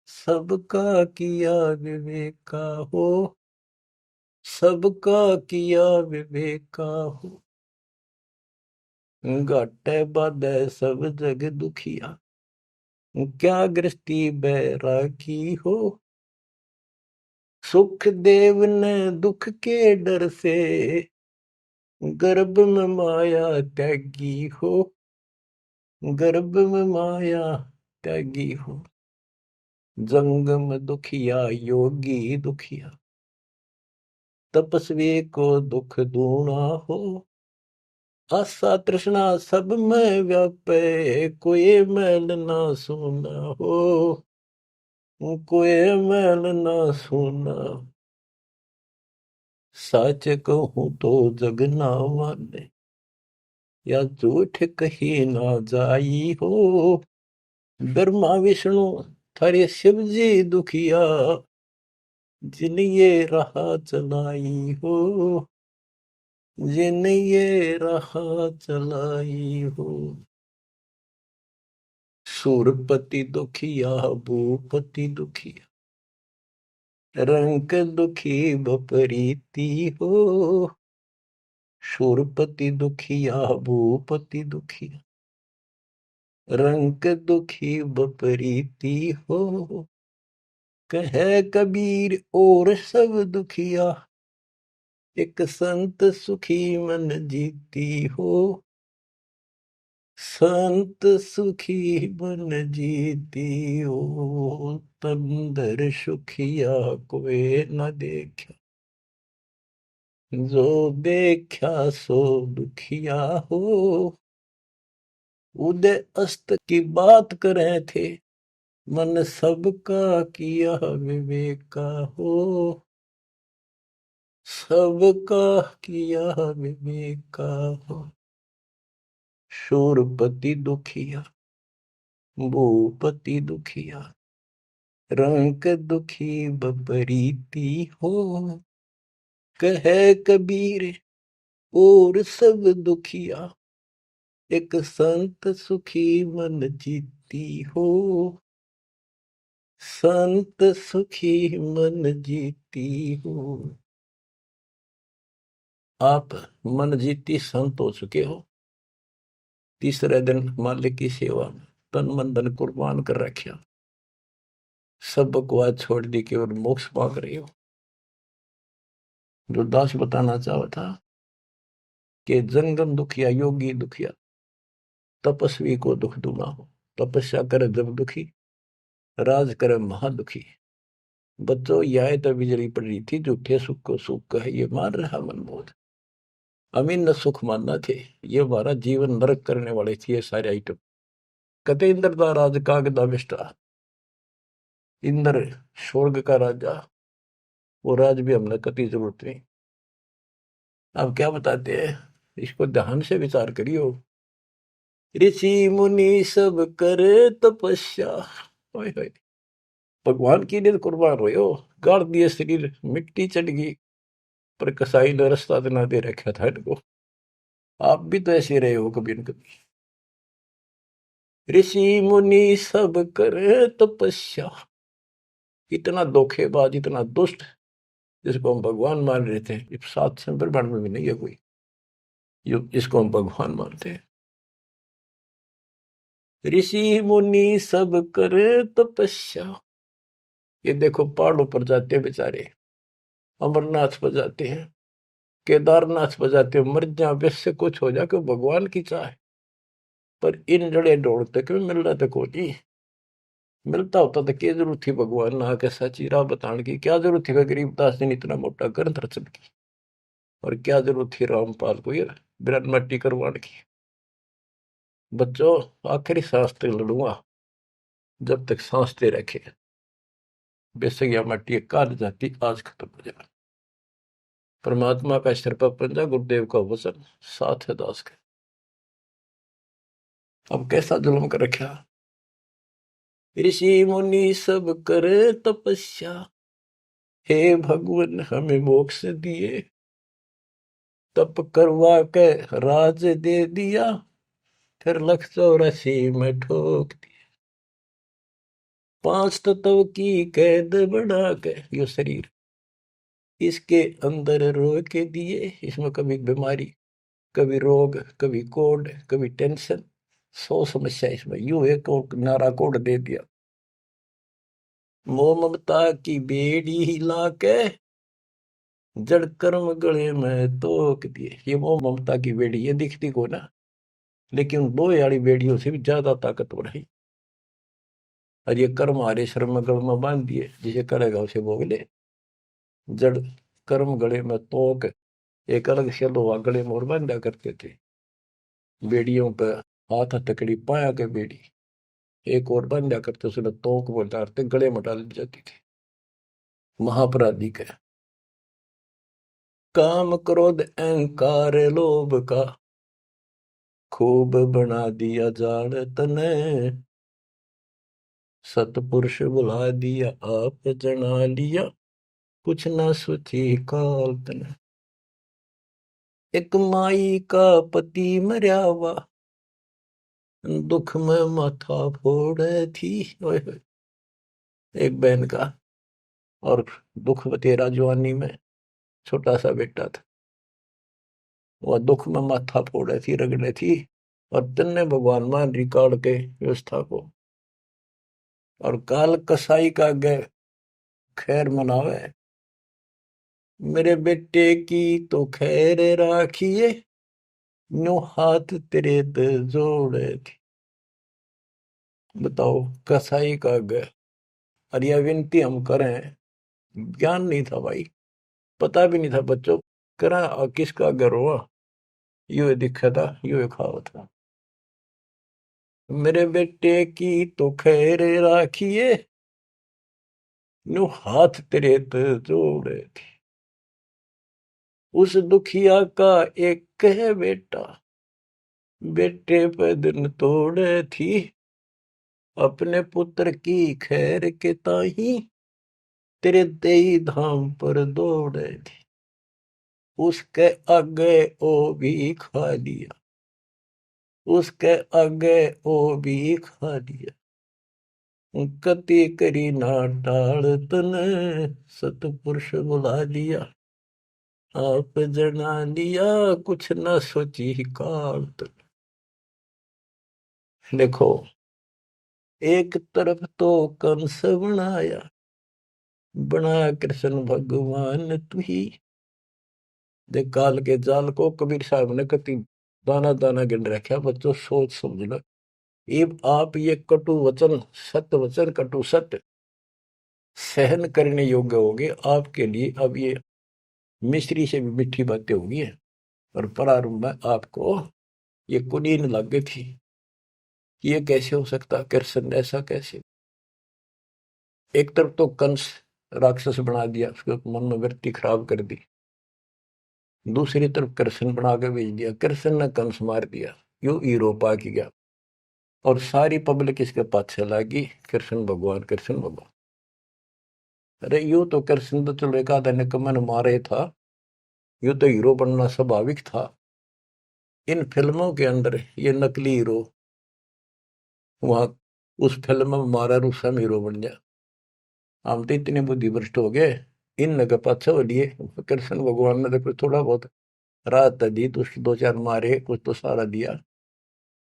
सबका किया विवेका हो, सबका किया विवेका हो। घाटे बाधे सब जग दुखिया, क्या गृहस्थी बैरागी हो, सुख देव ने दुख के डर से, गर्भ में माया त्यागी हो, गर्भ में माया त्यागी हो। जंगम दुखिया योगी दुखिया, तपस्वी को दुख दूना हो। आशा तृष्णा सब में व्यापे, कोई मैल ना सुना हो, कोई मैल ना सुना। सच कहूं तो जग ना माने, या झूठ कही ना जाई हो। ब्रह्मा विष्णु थारे शिव जी दुखिया, जिन ये राह चलाई हो, जिन ये राह चलाई हो। सूरपति दुखिया भूपति दुखिया, रंक दुखी बपरीती हो। सूरपति दुखिया भूपति दुखिया, रंक दुखी बपरीती हो। कहे कबीर और सब दुखिया, एक संत सुखी मन जीती हो। संत सुखी मन जीती हो, तंदर सुखिया कोई न देखा, जो देखा सो दुखिया हो। उदय अस्त की बात करे थे, मन सबका किया विवेका हो। सबका किया विवेका हो। शूरपति दुखिया भूपति दुखिया, रंक दुखी बपरीती हो। कहे कबीर और सब दुखिया, एक संत सुखी मन जीती हो। संत सुखी मन जीती हो। आप मन जीती संत हो चुके हो। तीसरे दिन मालिक की सेवा में तन मन धन कुर्बान कर रखा, सब बकवास छोड़ दी, केवल मोक्ष मांग रही हो। जो दास बताना चाहा था कि जंगम दुखिया योगी दुखिया, तपस्वी को दुख दूना हो। तपस्या करे जब दुखी, राज करे महादुखी। बच्चों यह तो बिजली पड़ रही थी, झूठे सुख को सुख कहे ये मान रहा मनमोद। अमीन न सुख मानना थे, ये हमारा जीवन नरक करने वाले थे ये सारे आइटम। कते इंद्र का राज कागदा बिष्टा, इंद्र स्वर्ग का राजा, वो राज भी हमने कति जरूरत नहीं। अब क्या बताते हैं, इसको ध्यान से विचार करियो। ऋषि मुनि सब करे तपस्या, भगवान की लिए कुर्बान हो, गाड़ दिए शरीर, मिट्टी चढ़ गई, पर कसाई ने रास्ता ना दे रखा था इनको। आप भी तो ऐसे रहे हो कभी न कभी। ऋषि मुनि सब करे तपस्या, इतना धोखेबाज इतना दुष्ट जिसको हम भगवान मान रहे थे, सात संप्रमण में भी नहीं है कोई जिसको हम भगवान मानते हैं। ऋषि मुनि सब करे तपस्या, ये देखो पहाड़ों पर जाते हैं बेचारे, अमरनाथ पर जाते हैं, केदारनाथ पर जाते हैं, मर जा वैसे कुछ हो जाके भगवान की चाह, पर इन जड़े ढोड़ते क्यों मिल रहा था कोई। मिलता होता तो क्या जरूरत थी भगवान ना के सच्ची राह बताने की, क्या जरूरत थी गरीबदास ने इतना मोटा ग्रंथ रचन की, और क्या जरूरत थी रामपाल को ये बिरन मट्टी करवाने की। बच्चों आखिरी सांस तक लड़ूंगा, जब तक सांस दे रखे, बेशक यह मट्टी काट जाती आज खत्म हो जाए। परमात्मा का सिर पर पंजा, गुरुदेव का वचन साथ है दास के। अब कैसा जुल्म कर रखा। ऋषि मुनि सब करे तपस्या, हे भगवान हमें मोक्ष दिए। तप करवा के राज दे दिया, फिर 184 में ठोक दिया। 5 तत्व की कैद बढ़ा के यो शरीर इसके अंदर रोक के दिए। इसमें कभी बीमारी, कभी रोग, कभी कोड, कभी टेंशन, 100 समस्या इसमें। यूं एक और नारा कोड दे दिया, मोह ममता की बेड़ी हिला के जड़ कर्म गले में तोक दिए। ये मोह ममता की बेड़ी, ये दिखती को ना, लेकिन दो यारी बेड़ियों से भी ज्यादा ताकतवर है। और ये कर्म हमारे श्रम गल में बांध दिए, जिसे करेगा उसे भोग ले। जड़ कर्म गले में तोक, एक अलग से लोहा गले में और बांधा करते थे। बेड़ियों पे हाथ हथकड़ी पाया के बेड़ी एक और बांधा करते, उसने तोक में डालते, गले में डाल दी जाती थी। महापराधी का काम क्रोध अहंकार लोभ का खूब बना दिया जाड़ तने, सतपुरुष बुला दिया आप जना लिया, कुछ न सोची काल तने। एक माई का पति मर्या हुआ दुख में माथा फोड़े थी। ओए होए। एक बहन का और दुख तेरा जवानी में छोटा सा बेटा था, वह दुख में माथा फोड़े थी, रगड़े थी। और तन्ने भगवान मान रिकॉर्ड के व्यवस्था को, और काल कसाई का गे खैर मनावे, मेरे बेटे की तो खैर राखिए, नो हाथ तेरे ते जोड़े थी। बताओ, कसाई का गे। और यह विनती हम करें, ज्ञान नहीं था भाई, पता भी नहीं था बच्चों, करा और किसका घर हुआ, यू दिखा था, यू खावा था। मेरे बेटे की तो खैर राखिए, नो हाथ तेरे ते जोड़े थी। उस दुखिया का एक है बेटा, बेटे पे दिन तोड़े थी, अपने पुत्र की खैर के ताही तेरे देई धाम पर दौड़े थी। उसके आगे ओ भी खा लिया, उसके आगे ओ भी खा लिया, कति करी ना टाल तने, सतपुरुष बुला लिया आप जना लिया, कुछ न सोची काल तने। देखो, एक तरफ तो कंस बनाया, बनाया कृष्ण भगवान तू ही। देख काल के जाल को कबीर साहब ने कति दाना दाना गिन रखा। बच्चों सोच समझ लो, ये आप ये कटु वचन, सत्य वचन कटु सत्य सहन करने योग्य होगे आपके लिए। अब ये मिश्री से भी मीठी बातें होगी। और प्रारंभ में आपको ये कुनीन लग गई थी, ये कैसे हो सकता, कृष्ण ऐसा कैसे। एक तरफ तो कंस राक्षस बना दिया, उसके मन में वृत्ति खराब कर दी, दूसरी तरफ कृष्ण बना के भेज दिया, कृष्ण ने कंस मार दिया, यू हीरो पा की गया। और सारी पब्लिक इसके पाछे लगी, कृष्ण भगवान कृष्ण भगवान। अरे यू तो कृष्ण तो चलो एक आधा निकम्मा ने मारे था, यू तो हीरो बनना स्वाभाविक था। इन फिल्मों के अंदर ये नकली हीरो वहां उस फिल्म में मारा रूसम हीरो बन गया। हम तो इतने बुद्धि भ्रष्ट हो गए, इन लगे पाछे हो लिए। कृष्ण भगवान ने देखो थोड़ा बहुत राहत दी, तो उसके दो चार मारे, कुछ तो सारा दिया।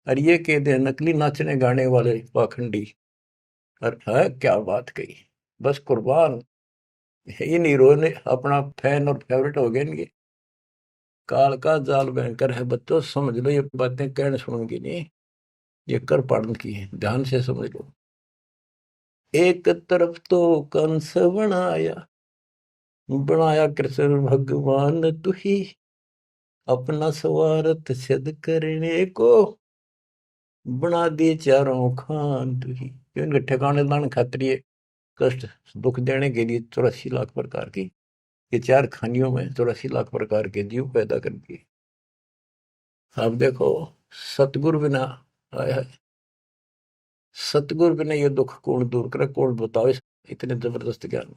और ये कहते हैं नकली नाचने गाने वाले पाखंडी। और है क्या बात कही, बस कुर्बान। इन हीरो ने अपना फैन और फेवरेट हो गए इनके। काल का जाल भयंकर है बच्चों, समझ लो, ये बातें कहने सुनूंगी नहीं, ये कर पाड़न की है, ध्यान से समझ लो। एक तरफ तो कंस बनाया, बनाया कृष्ण भगवान तू ही, अपना स्वार्थ सिद्ध करने को बना दिए चारों खान तू ही। इनके ठिकाने लाने खातिर ये कष्ट दुख देने के लिए 84 लाख प्रकार की, ये चार खानियों में 84 लाख प्रकार के जीव पैदा कर दिए। अब देखो, सतगुरु बिना आया है, सतगुरु बिना ये दुख कौन दूर करे, कौन बताओ इतने जबरदस्त ज्ञान।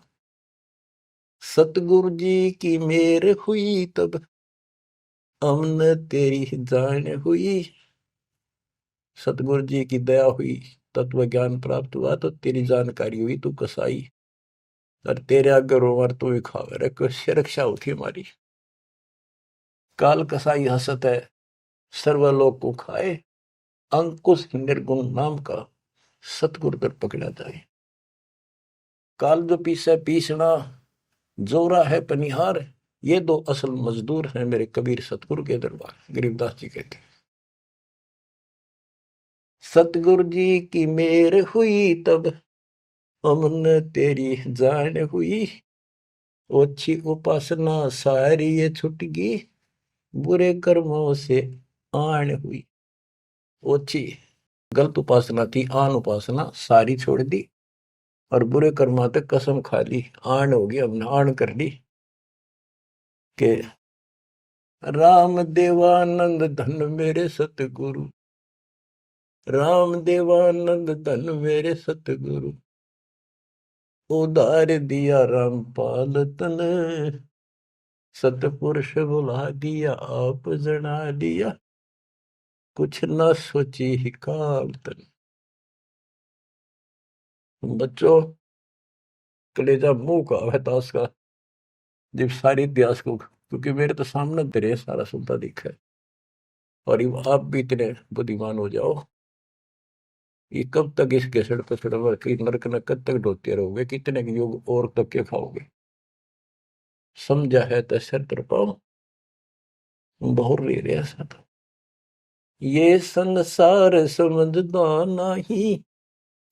सतगुरु जी की मेर हुई तब हमने तेरी जान हुई। सतगुरु जी की दया हुई, तत्व ज्ञान प्राप्त हुआ, तो तेरी जानकारी हुई, तू कसाई। और तेरे आगे रोवर तू ही खावे रे, कैसे रक्षा होती हमारी। काल कसाई हसत है, सर्वलोक को खाए, अंकुश निर्गुण नाम का सतगुरु कर पकड़ा जाए। काल जो पीसे पीसना, जोरा है पनिहार, ये दो असल मजदूर हैं मेरे कबीर सतगुरु के दरबार। गरीबदास जी कहते हैं, सतगुरु जी की मेर हुई तब हमने तेरी जान हुई, ओछी उपासना सारी ये छुट गई, बुरे कर्मों से आन हुई। ओछी गलत उपासना थी, आन उपासना सारी छोड़ दी, और बुरे कर्मा तक कसम खा ली, आन होगी, हमने आन कर ली के राम देवानंद धन मेरे सतगुरु, राम देवानंद धन मेरे सतगुरु, उधार दिया रामपाल तन, सतपुरुष बुला दिया आप जना दिया, कुछ न सोची ही काल तन। बच्चों, कलेजा मुंह का है ताश का, जब सारे इतिहास को, क्योंकि मेरे तो सामने तेरे सारा सुनता दिखा है, और ये आप भी इतने बुद्धिमान हो जाओ, ये कब तक इस घसड़ पसड़ की नरक न कब तक ढोते रहोगे, कितने युग और तक के खाओगे। समझा है तो सर तर पाओ, बहुर ले रहा सा तो ये संसार समझदा नहीं,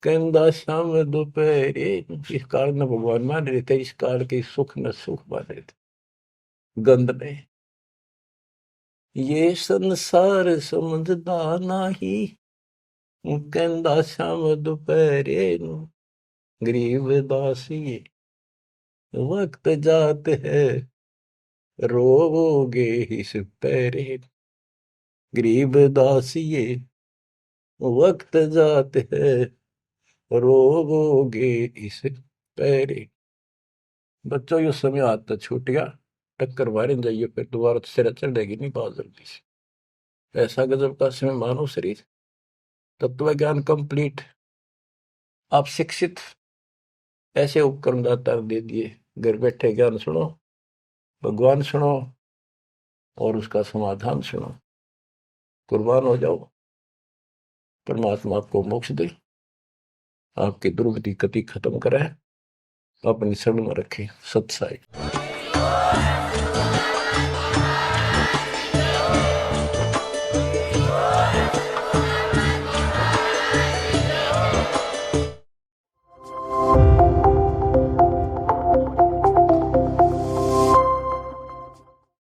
कहंदा शाम दोपहरे। इस काल न भगवान मान रहे थे, इस काल के सुख न सुख मान रहे थे गंद ने। ये संसार समझदा नहीं, कहंदा शाम दोपहरे, गरीब दासी वक्त जात है, रोवोगे इस पैरे। गरीब दासिये वक्त जात है, रोवोगे इस पैरे। बच्चों ये समय आता छूट गया, टक्कर मारे जाइए, फिर दोबारा तो सिर चढ़ेगी नहीं बहुत जल्दी से। ऐसा गजब का समय मानो शरीर, तत्व ज्ञान कंप्लीट, आप शिक्षित, ऐसे उपकरण दाता दे दिए, घर बैठे ज्ञान सुनो, भगवान सुनो, और उसका समाधान सुनो, कुर्बान हो जाओ, परमात्मा आपको मोक्ष दे, आपकी दुर्गति कति खत्म करे, अपनी शरण में रखे। सत्साई।